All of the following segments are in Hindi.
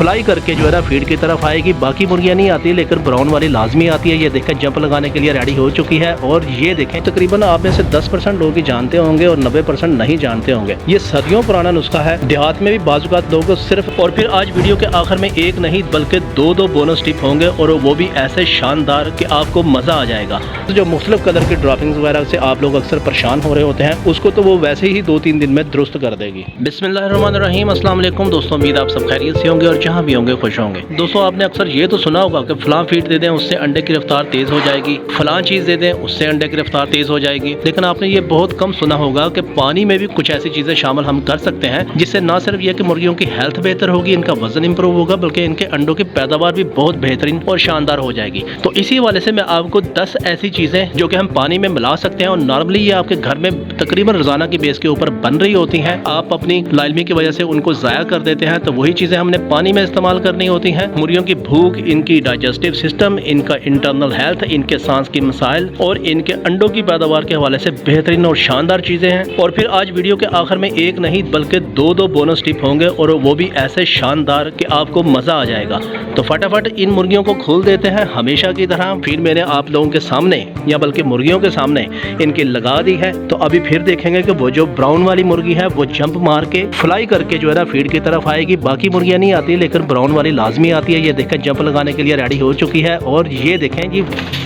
फ्लाई करके जो है ना फीड की तरफ आएगी। बाकी मुर्गियां नहीं आती लेकिन ब्राउन वाली लाजमी आती है। ये देखें जंप लगाने के लिए रेडी हो चुकी है। और ये देखें तकरीबन आप में से 10% लोग ही जानते होंगे और 90% नहीं जानते होंगे। ये सदियों पुराना नुस्खा है। देहात में भी बाजुकात लोगों सिर्फ। और फिर आज वीडियो के आखिर में एक नहीं बल्कि दो बोनस टिप होंगे और वो भी ऐसे शानदार कि आपको मजा आ जाएगा। तो जो मुख्तलिफ कलर की ड्रॉपिंग्स वगैरह से आप लोग अक्सर परेशान हो रहे होते हैं उसको तो वो वैसे ही 2-3 दिन में दुरुस्त कर देगी। बिस्मिल्लाहिर्रहमानिर्रहीम, अस्सलाम वालेकुम दोस्तों, उम्मीद आप सब खैरियत से होंगे और जहाँ भी होंगे खुश होंगे। दोस्तों आपने अक्सर ये तो सुना होगा कि फलां फीड दे दें उससे अंडे की रफ्तार तेज हो जाएगी, फलां चीज दे दें उससे अंडे की रफ्तार तेज हो जाएगी। लेकिन आपने ये बहुत कम सुना होगा कि पानी में भी कुछ ऐसी चीजें शामिल हम कर सकते हैं जिससे न सिर्फ ये कि मुर्गियों की हेल्थ बेहतर होगी, इनका वजन इंप्रूव होगा, बल्कि इनके अंडों की पैदावार भी बहुत बेहतरीन और शानदार हो जाएगी। तो इसी वाले से मैं आपको 10 ऐसी चीजें जो कि हम पानी में मिला सकते हैं और नॉर्मली ये आपके घर में तकरीबन रोजाना की बेस के ऊपर बन रही होती हैं, आप अपनी लाइलमी की वजह से उनको जाया कर देते हैं, तो वही चीजें हमने पानी में इस्तेमाल करनी होती हैं। मुर्गियों की भूख, इनकी डाइजेस्टिव सिस्टम, इनका इंटरनल हेल्थ, इनके सांस की मसाइल और इनके अंडों की पैदावार के हवाले से बेहतरीन और शानदार चीजें हैं। और फिर आज वीडियो के आखिर में एक नहीं बल्कि दो बोनस टिप होंगे और वो भी ऐसे शानदार कि आपको मजा आ जाएगा। तो फटाफट इन मुर्गियों को खोल देते हैं। हमेशा की तरह फिर मैंने आप लोगों के सामने या बल्कि मुर्गियों के सामने इनकी लगा दी है। तो अभी फिर देखेंगे कि वो जो ब्राउन वाली मुर्गी है वो जंप मार के फ्लाई करके जो है ना फीड की तरफ आएगी। बाकी मुर्गियां नहीं आती लेकिन ब्राउन वाली लाजमी आती है। ये देखें जंप लगाने के लिए रेडी हो चुकी है। और ये देखें जी,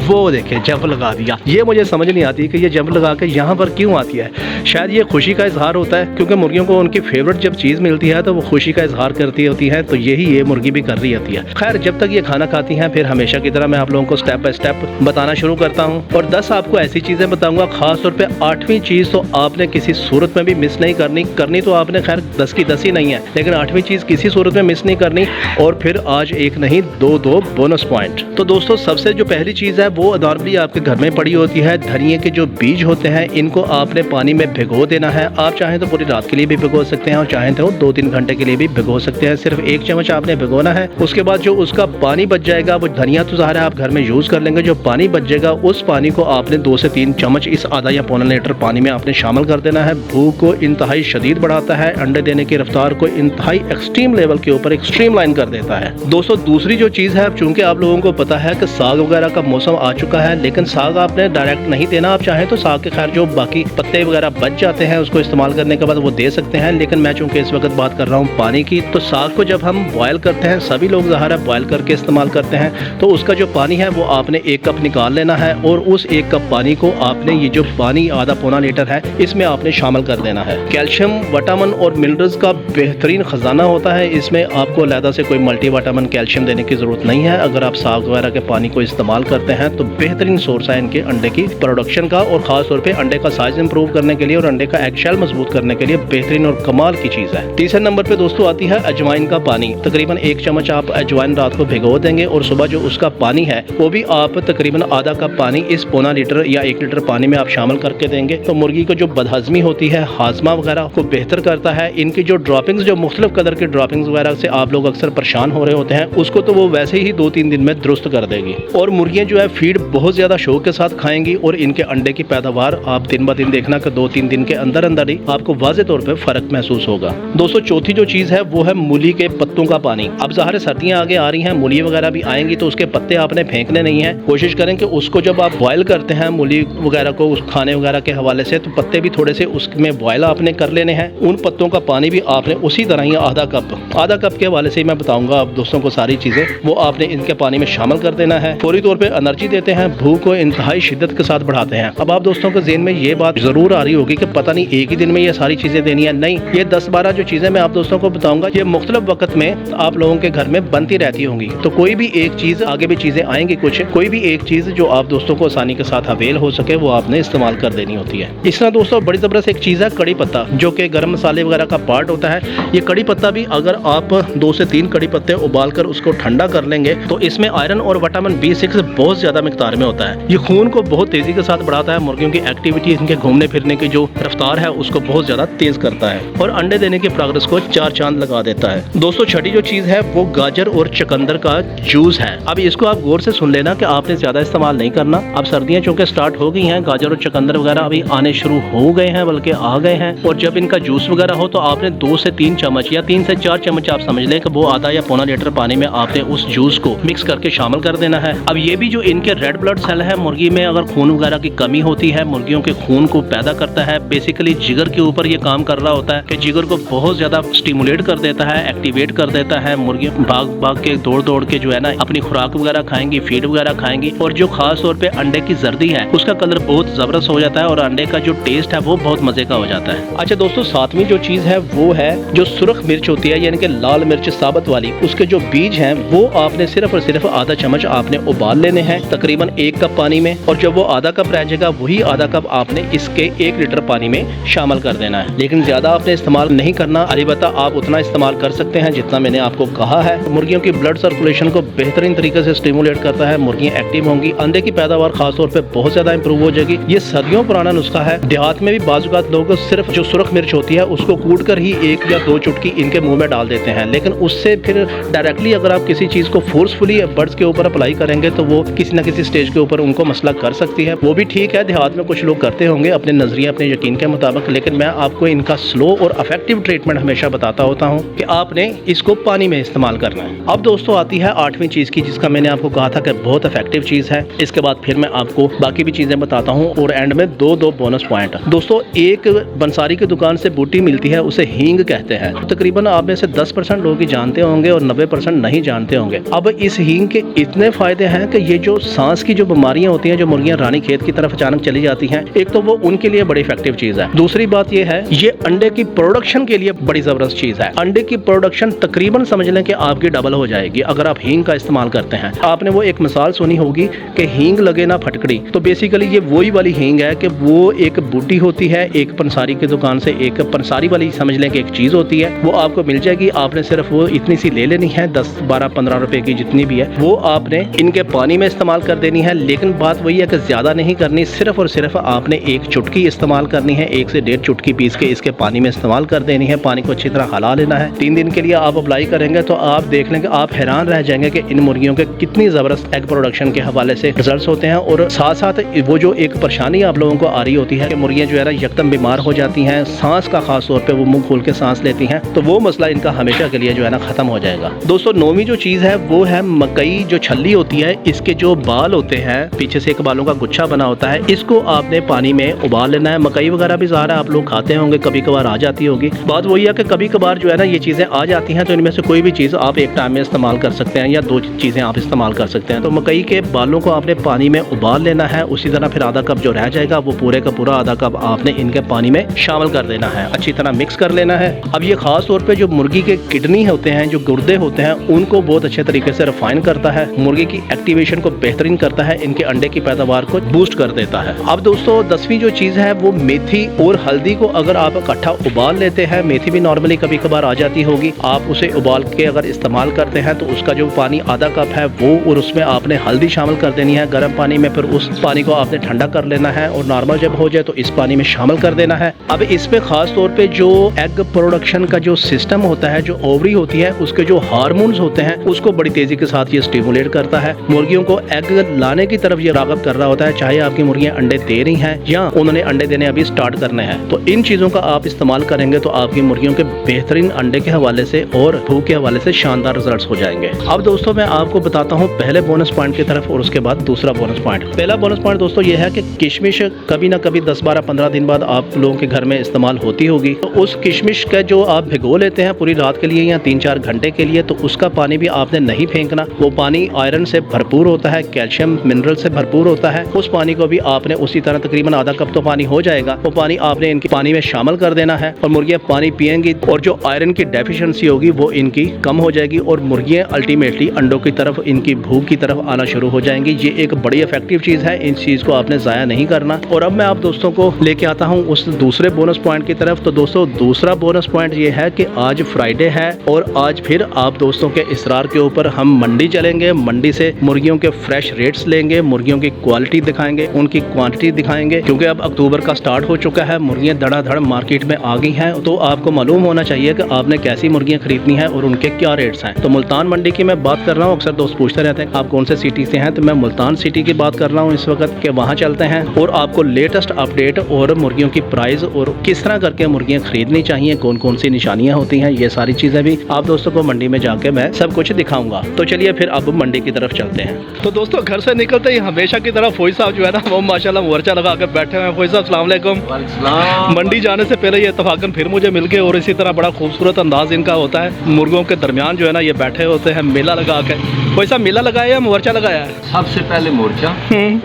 वो देखें जंप लगा दिया। ये मुझे समझ नहीं आती कि ये जंप लगा के यहाँ पर क्यों आती है। शायद ये खुशी का इजहार होता है क्योंकि मुर्गियों को उनकी फेवरेट जब चीज़ मिलती है तो वो खुशी का इजहार करती होती है। तो यही ये मुर्गी भी कर रही होती है। खैर जब तक ये खाना खाती हैं फिर हमेशा की तरह मैं आप लोगों को स्टेप बाय स्टेप बताना शुरू करता हूँ और 10 आपको ऐसी चीज़ें बताऊंगा। खास तौर पे 8वीं चीज़ तो आपने किसी सूरत में भी मिस नहीं करनी तो आपने खैर 10 की 10 ही नहीं है, लेकिन 8वीं चीज़ किसी सूरत में मिस नहीं करनी। और फिर आज एक नहीं दो बोनस पॉइंट। तो दोस्तों सबसे जो पहली चीज़ है वो नॉर्मली आपके घर में पड़ी होती है। धनिए के जो बीज होते हैं इनको आपने पानी में भिगो देना है। आप चाहें तो पूरी रात के लिए भी भिगो सकते हैं और चाहें तो 2-3 घंटे के लिए भी भिगो सकते हैं। सिर्फ 1 चम्मच आपने भिगोना है। उसके बाद जो उसका पानी बच जाएगा, वो धनिया तो ज़ाहिर है आप घर में यूज़ कर लेंगे, जो पानी बच जाएगा उस पानी को आपने 2 से 3 चम्मच इस आधा या पौना लीटर पानी में आपने शामिल कर देना है। भूख को इंतहाई शदीद बढ़ाता है, अंडे देने की रफ्तार को इंतहाई एक्सट्रीम लेवल के ऊपर एक्सट्रीम लाइन कर देता है। दोस्तों दूसरी जो चीज़ है, चूंकि आप लोगों को पता है कि साग वगैरह का मौसम आ चुका है, लेकिन साग आपने डायरेक्ट नहीं देना। आप चाहें तो साग के खैर जो बाकी पत्ते वगैरह बच जाते हैं उसको इस्तेमाल करने के बाद वो दे सकते हैं, लेकिन मैं चूंकि इस वक्त बात कर रहा हूँ पानी की, तो साग को जब हम बॉयल करते हैं, सभी लोग ज़ाहिर है बॉयल करके इस्तेमाल करते हैं, तो उसका जो पानी है वो आपने 1 कप निकाल लेना है और उस 1 कप पानी को आपने ये जो पानी आधा पौना लीटर है इसमें आपने शामिल कर देना है। कैल्शियम, विटामिन और मिनरल्स का बेहतरीन खजाना होता है। इसमें आपको अलहदा से कोई मल्टीविटामिन कैल्शियम देने की जरूरत नहीं है। अगर आप साग वगैरह के पानी को इस्तेमाल करते हैं तो बेहतरीन सोर्स है इनके अंडे की प्रोडक्शन का और खास तौर पे अंडे का साइज इंप्रूव करने के लिए और अंडे का एग शेल मजबूत करने के लिए बेहतरीन और कमाल की चीज है। तीसरे नंबर पे दोस्तों आती है अजवाइन का पानी। तकरीबन 1 चम्मच आप अजवाइन रात को भिगो देंगे और सुबह जो उसका पानी है वो भी आप तकरीबन आधा कप पानी इस पौना लीटर या 1 लीटर पानी में आप शामिल करके देंगे। तो मुर्गी को जो बदहजमी होती है, हाजमा वगैरह को बेहतर करता है। इनकी जो ड्रॉपिंग्स, जो मुख्तलिफ कलर की ड्रॉपिंग्स वगैरह से आप लोग अक्सर परेशान हो रहे होते हैं उसको तो वो वैसे ही 2-3 दिन में दुरुस्त कर देगी। और मुर्गियां जो है फीड बहुत ज्यादा शौक के साथ खाएंगी और इनके अंडे की पैदावार आप दिन ब दिन देखना कि 2-3 दिन के अंदर अंदर ही आपको वाज़े तौर पे फर्क महसूस होगा। दोस्तों चौथी जो चीज है वो है मूली के पत्तों का पानी। अब ज़ाहिर सर्दियां आगे आ रही हैं, मूली वगैरह भी आएंगी तो उसके पत्ते आपने फेंकने नहीं है। कोशिश करें कि उसको जब आप बॉयल करते हैं मूली वगैरह को उस खाने वगैरह के हवाले से, तो पत्ते भी थोड़े से उसमें बॉयल आपने कर लेने हैं। उन पत्तों का पानी भी आपने उसी तरह ही आधा कप के हवाले से मैं बताऊंगा आप दोस्तों को सारी चीजें, वो आपने इनके पानी में शामिल कर देना है। फौरी तौर पे एनर्जी देते हैं, भूख को इंतहाई शिद्दत के साथ बढ़ाते हैं। अब आप दोस्तों के ज़हन में ये बात जरूर आ रही होगी कि पता नहीं एक ही दिन में ये सारी चीजें देनी है। नहीं, ये 10-12 जो चीजें मैं आप दोस्तों को बताऊंगा ये मुख्तलिफ वक्त में आप लोगों के घर में बनती रहती होंगी। तो कोई भी एक चीज, आगे भी चीजें आएंगी कुछ, कोई भी एक चीज जो आप दोस्तों को आसानी के साथ अवेल हो सके वो आपने इस्तेमाल कर देनी होती है। इस तरह दोस्तों बड़ी जबरदस्त एक चीज है कड़ी पत्ता, जो कि गर्म मसाले वगैरह का पार्ट होता है। ये कड़ी पत्ता भी अगर आप 2 से 3 कड़ी पत्ते उबाल कर उसको ठंडा कर लेंगे तो इसमें आयरन और विटामिन B6 बहुत ज्यादा मिकदार में होता है। ये खून को बहुत तेजी के साथ बढ़ाता है, मुर्गियों की एक्टिविटी, इनके घूमने फिरने की जो रफ्तार है उसको बहुत ज्यादा तेज करता है और अंडे देने की प्रोग्रेस को 4 चांद लगा देता है। दोस्तों छठी जो चीज है वो गाजर और चुकंदर का जूस है। अब इसको आप गौर से सुन लेना कि आपने ज्यादा इस्तेमाल नहीं करना। अब सर्दियां चूंकि स्टार्ट हो गई हैं, गाजर और चुकंदर वगैरह अभी आने शुरू हो गए हैं, बल्कि आ गए हैं, और जब इनका जूस वगैरह हो तो आपने 2 से 3 चम्मच या 3 से 4 चम्मच आप समझ लें एक वो आधा या पौना लीटर पानी में आपने उस जूस को मिक्स करके शामिल कर देना है। अब ये भी जो इनके रेड ब्लड सेल है, मुर्गी में अगर खून वगैरह की कमी होती है, मुर्गियों के खून को पैदा करता है। बेसिकली जिगर के ऊपर ये काम कर रहा होता है कि जिगर को बहुत ज्यादा स्टिमुलेट कर देता है, एक्टिवेट कर देता है। मुर्गियां भाग के दौड़ के जो है ना अपनी खुराक वगैरह खाएंगी, फीड वगैरह खाएंगी, और जो खास तौर पे अंडे की जर्दी है उसका कलर बहुत जबरदस्त हो जाता है और अंडे का जो टेस्ट है वो बहुत मजे का हो जाता है। अच्छा दोस्तों, सातवीं जो चीज है वो है जो सुर्ख मिर्च होती है, यानी कि लाल मिर्च साबुत वाली, उसके जो बीज हैं वो आपने सिर्फ और सिर्फ आधा चम्मच आपने उबाल लेने हैं तकरीबन 1 कप पानी में, और जब वो आधा कप रह जाएगा वही आधा कप आपने इसके 1 लीटर पानी में शामिल कर देना है। लेकिन ज्यादा आपने इस्तेमाल नहीं करना, अलबत्ता आप उतना इस्तेमाल कर सकते हैं जितना मैंने आपको कहा है। मुर्गियों की ब्लड सर्कुलेशन को बेहतरीन तरीके से स्टिमुलेट करता है, मुर्गियां एक्टिव होंगी, अंडे की पैदावार खासतौर पे बहुत ज्यादा इंप्रूव हो जाएगी। ये सदियों पुराना नुस्खा है। देहात में भी बाजुकात लोग सिर्फ जो सुर्ख मिर्च होती है उसको कूट कर ही 1 या 2 चुटकी इनके मुंह में डाल देते हैं, लेकिन उससे फिर डायरेक्टली अगर आप किसी चीज को फोर्सफुली बर्ड्स के ऊपर अप्लाई करेंगे तो वो किसी न किसी स्टेज के ऊपर उनको मसला कर सकती है। वो भी ठीक है, देहात में कुछ लोग करते होंगे अपने नजरिए अपने यकीन के मुताबिक, लेकिन मैं आपको इनका स्लो और इफेक्टिव ट्रीटमेंट हमेशा बताता होता हूँ कि आपने इसको पानी में इस्तेमाल करना है। अब दोस्तों आती है 8वीं चीज की, जिसका मैंने आपको कहा था कि बहुत इफेक्टिव चीज है। इसके बाद फिर मैं आपको बाकी भी चीजें बताता हूँ और एंड में दो बोनस पॉइंट। दोस्तों, एक बंसारी की दुकान से बूटी मिलती है, उसे हींग कहते हैं। तकरीबन आप में से 10% लोग ही जानते होंगे और 90% नहीं जानते होंगे। अब इस हींग के इतने फायदे हैं कि ये जो सांस की जो बीमारियां होती हैं, जो मुर्गियां रानी खेत की तरफ अचानक चली जाती हैं, एक तो वो उनके लिए बड़ी इफेक्टिव चीज है। दूसरी बात ये है, ये अंडे की प्रोडक्शन के लिए बड़ी जबरदस्त चीज है। अंडे की प्रोडक्शन तकरीबन समझ लें कि आपकी डबल हो जाएगी अगर आप हींग का इस्तेमाल करते हैं। आपने वो एक मिसाल सुनी होगी कि हींग लगे ना फटकड़ी, तो बेसिकली ये वही वाली हींग है कि वो एक बूटी होती है, एक पंसारी की दुकान से एक पंसारी वाली समझ लें कि एक चीज होती है, वो आपको मिल जाएगी। आपने सिर्फ वो इतनी सी ले लेनी है, 10, 12, 15 रुपए की जितनी भी है, वो आपने इनके पानी में इस्तेमाल कर देनी है। लेकिन बात वही है कि ज्यादा नहीं करनी, सिर्फ और सिर्फ आपने 1 चुटकी इस्तेमाल करनी है, 1 से 1.5 चुटकी पीस के इसके पानी में इस्तेमाल कर देनी है। पानी को अच्छी तरह हला लेना है। 3 दिन के लिए आप अप्लाई करेंगे तो आप देख लेंगे, आप हैरान रह जाएंगे कि इन मुर्गियों के कितनी जबरदस्त एग प्रोडक्शन के हवाले से रिजल्ट्स होते हैं। और साथ साथ वो जो एक परेशानी आप लोगों को आ रही होती है कि मुर्गियां जो है ना यकदम बीमार हो जाती हैं, सांस का खास तौर पे वो मुंह खोल के सांस लेती हैं, तो वो मसला इनका हमेशा के लिए जो है ना खत्म हो जाएगा। दोस्तों, 9वीं जो चीज है वो है मकई जो छल्ली होती है, इसके जो बाल होते हैं, पीछे से एक बालों का गुच्छा बना होता है, इसको आपने पानी में उबाल लेना है। मकई वगैरह भी ज़ाहिर है आप लोग खाते होंगे, कभी कभार आ जाती होगी। बात वही है कि कभी कभार जो है ना ये चीज़ें आ जाती हैं, तो इनमें से कोई भी चीज़ आप एक टाइम में इस्तेमाल कर सकते हैं या 2 चीज़ें आप इस्तेमाल कर सकते हैं। तो मकई के बालों को आपने पानी में उबाल लेना है। उसी तरह फिर आधा कप जो रह जाएगा वो पूरे का पूरा आधा कप आपने इनके पानी में शामिल कर देना है, अच्छी तरह मिक्स कर लेना है। अब ये खास तौर पे जो मुर्गी के किडनी होते हैं, जो गुर्दे होते हैं, उनको बहुत अच्छे तरीके से रिफाइन करता है, मुर्गी की एक्टिवेशन को बेहतरीन करता है, इनके अंडे की पैदावार को बूस्ट कर देता है। अब दोस्तों 10वीं जो चीज़ है वो मेथी और हल्दी को अगर आप इकट्ठा उबाल लेते हैं, मेथी भी नॉर्मली कभी कभार आ जाती होगी, आप उसे उबाल के अगर इस्तेमाल करते हैं तो उसका जो पानी आधा कप है वो, और उसमें आपने हल्दी शामिल कर देनी है गर्म पानी में, फिर उस पानी को आपने ठंडा कर लेना है और नॉर्मल जब हो जाए तो इस पानी में शामिल कर देना है। अब इसमें खास तौर पे जो एग प्रोडक्शन का जो सिस्टम होता है, जो ओवरी होती है, उसके जो हार्मोन्स होते हैं उसको बड़ी तेजी के साथ ये स्टिमुलेट करता है, मुर्गियों को एग लाने की तरफ ये रागब कर रहा होता है, चाहे आपकी मुर्गियां अंडे दे रही हैं या उन्होंने अंडे देने अभी स्टार्ट करने हैं। तो इन चीजों का आप इस्तेमाल करेंगे तो आपकी मुर्गियों के बेहतरीन अंडे के हवाले से और भूख के हवाले से शानदार रिजल्ट्स हो जाएंगे। अब दोस्तों मैं आपको बताता हूँ पहले बोनस पॉइंट की तरफ और उसके बाद दूसरा बोनस पॉइंट। पहला बोनस पॉइंट दोस्तों ये है कि किशमिश कभी ना कभी 10, 12, 15 दिन बाद आप लोगों के घर में इस्तेमाल होती होगी, तो उस किशमिश का जो आप भिगो लेते हैं पूरी रात के लिए या 3-4 घंटे के लिए, तो उसका पानी भी आपने नहीं फेंकना। वो पानी आयरन से भरपूर होता है, कैल्शियम मिनरल से भरपूर होता है। उस पानी को भी आपने उसी तरह तकरीबन आधा कप तो पानी हो जाएगा, वो पानी आपने इनके पानी में शामिल कर देना है और मुर्गियां पानी पिएंगी और जो आयरन की डेफिशिएंसी होगी वो इनकी कम हो जाएगी और मुर्गियां अल्टीमेटली अंडों की तरफ, इनकी भूख की तरफ आना शुरू हो जाएंगी। ये एक बड़ी इफेक्टिव चीज है, इन चीज को आपने जाया नहीं करना। और अब मैं आप दोस्तों को लेके आता हूँ उस दूसरे बोनस पॉइंट की तरफ। तो दोस्तों दूसरा बोनस पॉइंट ये है कि आज फ्राइडे है और आज फिर आप दोस्तों के इसरार के ऊपर हम मंडी चलेंगे, मंडी से मुर्गियों के फ्रेश रेट्स लेंगे, मुर्गियों की क्वालिटी दिखाएंगे, उनकी क्वांटिटी दिखाएंगे, क्योंकि अब अक्टूबर का स्टार्ट हो चुका है, मुर्गियां धड़ाधड़ मार्केट में आ गई हैं, तो आपको मालूम होना चाहिए कि आपने कैसी मुर्गियां खरीदनी है और उनके क्या रेट्स हैं। तो मुल्तान मंडी की मैं बात कर रहा हूँ। अक्सर दोस्त पूछते रहते हैं आप कौन से सिटी से हैं, तो मैं मुल्तान सिटी की बात कर रहा हूँ इस वक्त के, वहाँ चलते हैं और आपको लेटेस्ट अपडेट और मुर्गियों की प्राइस और किस तरह करके मुर्गियां खरीदनी चाहिए, कौन कौन सी निशानियां होती हैं, ये सारी चीज़ें भी आप दोस्तों को मंडी में जाके मैं सब कुछ दिखाऊंगा। तो चलिए फिर अब मंडी की तरफ चलते हैं। तो दोस्तों घर से निकलते ही हमेशा की तरह फौजी साहब जो है ना वो माशाल्लाह मोर्चा लगा के बैठे हुए हैं। फौजी साहब अस्सलाम वालेकुम। मंडी जाने से पहले ये इत्तफाकन फिर मुझे मिल गए और इसी तरह बड़ा खूबसूरत अंदाज इनका होता है। मुर्गों के दरमियान जो है ना ये बैठे होते हैं मेला लगा के। फौजी साहब मेला लगाया या मोर्चा लगाया है? सबसे पहले मोर्चा,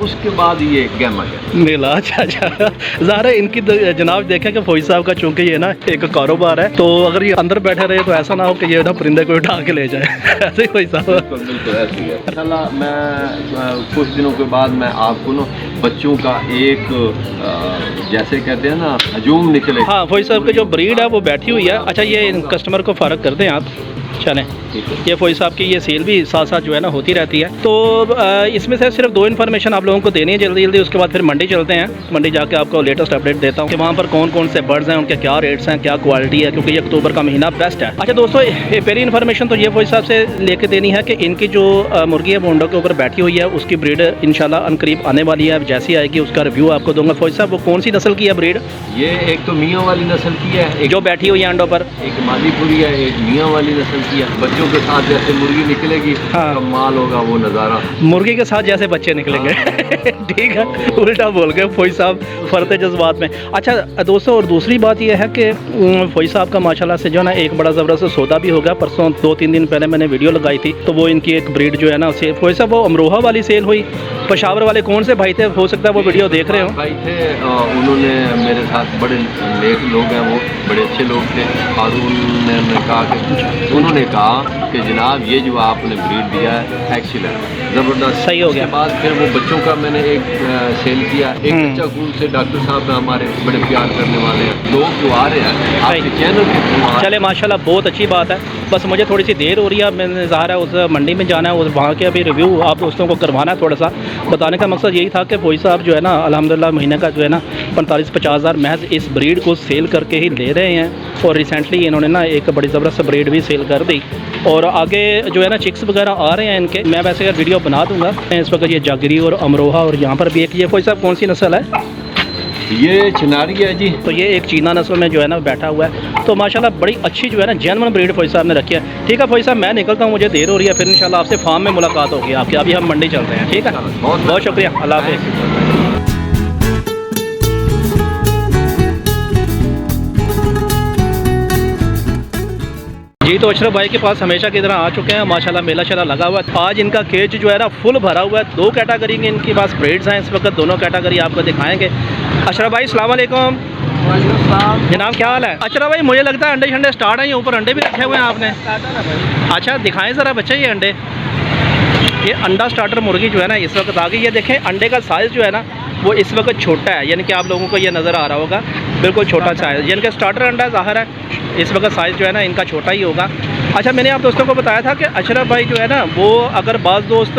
उसके बाद ये गैमा मेला। अच्छा ज़ाहिर है इनकी जनाब देखें कि फौजी साहब का चूंकि ये ना एक कारोबार है, तो अगर ये अंदर बैठे रहे तो ऐसा ना हो कि ये ना परिंदे को उठा के ले जाए। ऐसे ही फौजी साहब। बिल्कुल ऐसे ही है। इंशाल्लाह मैं कुछ दिनों के बाद मैं आपको ना बच्चों का एक जैसे कहते हैं ना हजूम निकले। हाँ फौजी साहब की जो ब्रीड है वो बैठी हुई है। अच्छा ये कस्टमर को फ़र्क कर दें आप, चलें। ये फौजी साहब की ये सेल भी साथ साथ जो है ना होती रहती है। तो इसमें से सिर्फ 2 इन्फॉर्मेशन आप लोगों को देनी है जल्दी जल्दी, उसके बाद फिर मंडी चलते हैं। मंडी जाके आपको लेटेस्ट अपडेट देता हूँ कि वहाँ पर कौन कौन से बर्ड्स हैं, उनके क्या रेट्स हैं, क्या क्वालिटी है, क्योंकि ये अक्टूबर का महीना बेस्ट है। अच्छा दोस्तों ये पहली इन्फॉर्मेशन तो ये फौजी साहब से लेके देनी है कि इनकी जो मुर्गी है वो अंडों के ऊपर बैठी हुई है, उसकी ब्रीड इंशाल्लाह अनकरीब आने वाली है। जैसी आएगी उसका रिव्यू आपको दूंगा। फौजी साहब वो कौन सी नस्ल की है ब्रीड? ये एक तो मियाँ वाली नस्ल की है, एक जो बैठी हुई है अंडों पर, एक मालीपुरी है, एक मियाँ वाली नस्ल की है। बच्चों के साथ जैसे मुर्गी निकलेगी, हाँ। कमाल होगा वो नज़ारा। मुर्गी के साथ जैसे बच्चे निकलेंगे। ठीक है, उल्टा बोल गए फौजी साहब फरते जज्बात में। अच्छा दोस्तों और दूसरी बात यह है कि फौजी साहब का माशाल्लाह से जो ना एक बड़ा ज़बरदस्त सौदा भी हो गया। परसों 2-3 दिन पहले मैंने वीडियो लगाई थी, तो वो इनकी एक ब्रीड जो है ना सेल, फौजी साहब वो अमरोहा वाली सेल हुई। पेशावर वाले कौन से भाई थे, हो सकता है वो वीडियो देख रहे हो? भाई थे, उन्होंने मेरे साथ बड़े नेक लोग हैं, वो बड़े अच्छे लोग थे। और उन्होंने कहा कि जनाब ये जो आपने ब्रीड दिया है एक्सीलेंट, ज़बरदस्त, सही हो गया। उसके बाद फिर वो बच्चों का मैंने एक सेल किया। एक बच्चा कूल से डॉक्टर साहब हमारे बड़े प्यार करने वाले हैं लोग जो आ रहे हैं आपके चैनल के थ्रू। चले माशाल्लाह बहुत अच्छी बात है। बस मुझे थोड़ी सी देर हो रही है, मैंने ज़ाहिर है उस मंडी में जाना है, उस वहाँ के अभी रिव्यू आप दोस्तों को करवाना है। थोड़ा सा बताने का मकसद यही था कि फौजी साहब जो है ना अल्हम्दुलिल्लाह महीने का जो है ना 45-50 हज़ार महज इस ब्रीड को सेल करके ही ले रहे हैं। और रिसेंटली इन्होंने ना एक बड़ी ज़बरदस्त ब्रीड भी सेल कर दी और आगे जो है ना चिक्स वगैरह आ रहे हैं इनके। मैं वैसे अगर वीडियो बना दूंगा। इस वक्त ये जागरी और अमरोहा और यहाँ पर भी एक, ये फौजी साहब कौन सी नस्ल है? ये चिनारी है जी। तो ये एक चीना नस्ल में जो है ना बैठा हुआ है। तो माशाल्लाह बड़ी अच्छी जो है ना जेन्युइन ब्रीड फौजी साहब ने रखी है। ठीक है फौजी साहब मैं निकलता हूँ, मुझे देर हो रही है, फिर इंशाल्लाह आपसे फार्म में मुलाकात होगी आपकी। अभी हम मंडी चल रहे हैं। ठीक है, बहुत बहुत शुक्रिया, अल्लाह हाफ़िज़। जी तो अशरफ भाई के पास हमेशा की तरह आ चुके हैं। माशाल्लाह मेला शेला लगा हुआ है। आज इनका केज जो है ना फुल भरा हुआ है। 2 कैटेगरी के इनके पास ब्रीड्स हैं इस वक्त, दोनों कैटेगरी आपको दिखाएंगे। अशरफ भाई अस्सलाम वालेकुम। जनाब क्या हाल है? अशरफ भाई मुझे लगता है अंडे शंडे स्टार्ट हैं, ये ऊपर अंडे भी रखे हुए हैं आपने। अच्छा दिखाएं ज़रा बच्चे ये अंडे। ये अंडा स्टार्टर मुर्गी जो है ना इस वक्त आ गई है। देखें अंडे का साइज़ जो है ना वो इस वक्त छोटा है, यानी कि आप लोगों को ये नज़र आ रहा होगा बिल्कुल छोटा साइज़, यानी कि स्टार्टर अंडा ज़ाहिर है इस वक्त साइज़ जो है ना इनका छोटा ही होगा। अच्छा मैंने आप दोस्तों को बताया था कि अशरफ भाई जो है ना वो अगर बाज़ दोस्त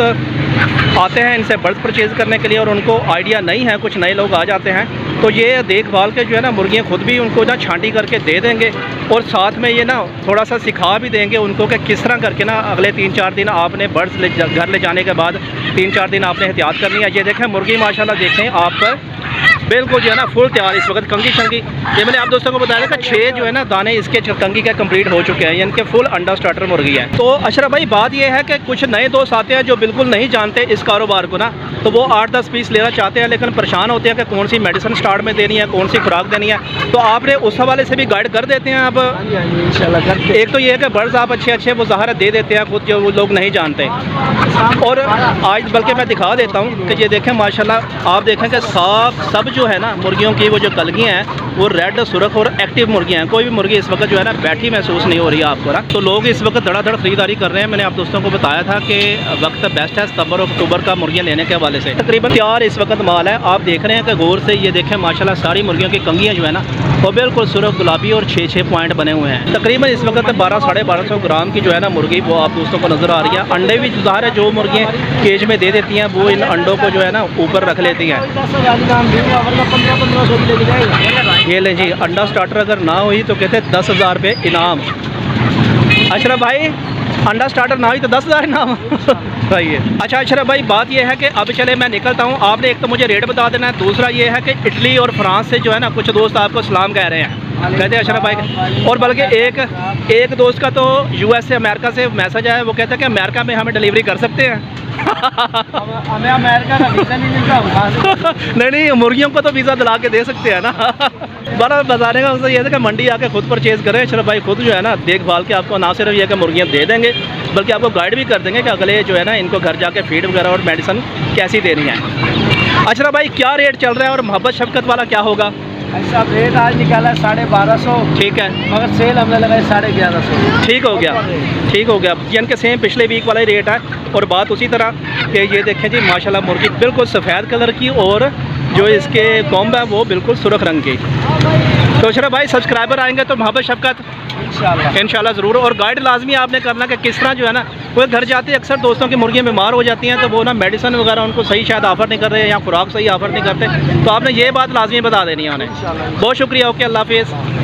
आते हैं इनसे बर्ड्स परचेज़ करने के लिए और उनको आइडिया नहीं है, कुछ नए लोग आ जाते हैं, तो ये देखभाल के जो है ना मुर्गियाँ खुद भी उनको ना छांटी करके दे देंगे और साथ में ये ना थोड़ा सा सिखा भी देंगे उनको कि किस तरह करके ना अगले 3-4 दिन आपने बर्ड्स घर ले जाने के बाद 3-4 दिन आपने एहतियात करनी है। ये देखें मुर्गी माशाल्लाह देखें आप पर बिल्कुल जो है ना फुल तैयार इस वक्त कंगी शंगी। ये मैंने आप दोस्तों को बताया था कि 6 जो है ना दाने इसके कंगी के कंप्लीट हो चुके हैं, यानी कि फुल अंडा स्टार्टर मुर्गी है। तो अशरफ भाई बात ये है कि कुछ नए दोस्त आते हैं जो बिल्कुल नहीं जानते इस कारोबार को ना, तो वो 8-10 पीस लेना चाहते हैं लेकिन परेशान होते हैं कि कौन सी मेडिसिन स्टार्ट में देनी है, कौन सी खुराक देनी है। तो आपने उस हवाले से भी गाइड कर देते हैं आप? एक तो ये है कि बर्ड्स आप अच्छे वो ज़ाहिर दे देते हैं खुद जो वो लोग नहीं जानते। और आज बल्कि मैं दिखा देता हूँ कि ये देखें माशाल्लाह आप देखें कि साफ सब जो है ना मुर्गियों की वो जो कलगियाँ हैं वो रेड सुरख और एक्टिव मुर्गियाँ हैं। कोई भी मुर्गी इस वक्त जो है ना बैठी महसूस नहीं हो रही है आपको ना। तो लोग इस वक्त धड़ाधड़ खरीदारी कर रहे हैं। मैंने आप दोस्तों को बताया था कि वक्त बेस्ट है सितंबर और अक्टूबर का मुर्गियाँ लेने के हवाले से। तकरीबन तैयार इस वक्त माल है, आप देख रहे हैं कि गौर से ये देखें माशाल्लाह सारी मुर्गियों की कंगियाँ जो है ना वो बिल्कुल सुरख गुलाबी और 6-6 पॉइंट बने हुए हैं। तकरीबन इस वक्त 1200-1250 ग्राम की जो है ना मुर्गी वो आप दोस्तों को नज़र आ रही है। अंडे भी ज़ाहिर है जो मुर्गियाँ केज में दे देती हैं वो इन अंडों को जो है ना ऊपर रख लेती हैं। ये लें जी अंडा स्टार्टर अगर ना हुई तो कहते 10,000 रुपये इनाम। अशरफ भाई अंडा स्टार्टर ना हुई तो 10,000 इनाम। सही है। अच्छा अशरफ भाई बात यह है कि अब चले मैं निकलता हूँ, आपने एक तो मुझे रेट बता देना है, दूसरा ये है कि इटली और फ्रांस से जो है ना कुछ दोस्त आपको सलाम कह रहे हैं। कहते हैं अशरफ भाई। और बल्कि एक दोस्त का तो यूएस से अमेरिका से मैसेज आया, वो कहता है कि अमेरिका में हमें डिलीवरी कर सकते हैं। हमें अमेरिका का वीज़ा नहीं मिलता। नहीं, मुर्गियों को तो वीज़ा दिला के दे सकते हैं ना। बड़ा बताने का मकसद ये है कि मंडी आके खुद परचेज़ करें। अशरफ भाई खुद जो है ना देखभाल के आपको ना सिर्फ ये कि मुर्गियाँ दे देंगे, बल्कि आपको गाइड भी कर देंगे कि अगले जो है ना इनको घर जाके फीड वगैरह और मेडिसिन कैसी देनी है। अशरफ भाई क्या रेट चल रहा है और मोहब्बत शफकत वाला क्या होगा? ऐसा रेट आज निकाला है 1250। ठीक है, मगर सेल हमने लगाई 1150। ठीक हो गया, ठीक हो गया। यानी कि सेम पिछले वीक वाला ही रेट है। और बात उसी तरह कि ये देखें जी माशाल्लाह मुर्गी बिल्कुल सफ़ेद कलर की और जो इसके कोम्ब है वो बिल्कुल सुर्ख रंग की। तो अशरफ भाई सब्सक्राइबर आएंगे तो मोहब्बत शफकत इंशाल्लाह ज़रूर। और गाइड लाजमी आपने करना कि किस तरह जो है ना वो घर जाते अक्सर दोस्तों की मुर्गियाँ बीमार हो जाती हैं तो वो ना मेडिसिन वगैरह उनको सही शायद ऑफ़र नहीं कर रहे या खुराक सही ऑफ़र नहीं करते, तो आपने ये बात लाजमी बता देनी है उन्हें। बहुत शुक्रिया, ओके, अल्लाह हाफिज़।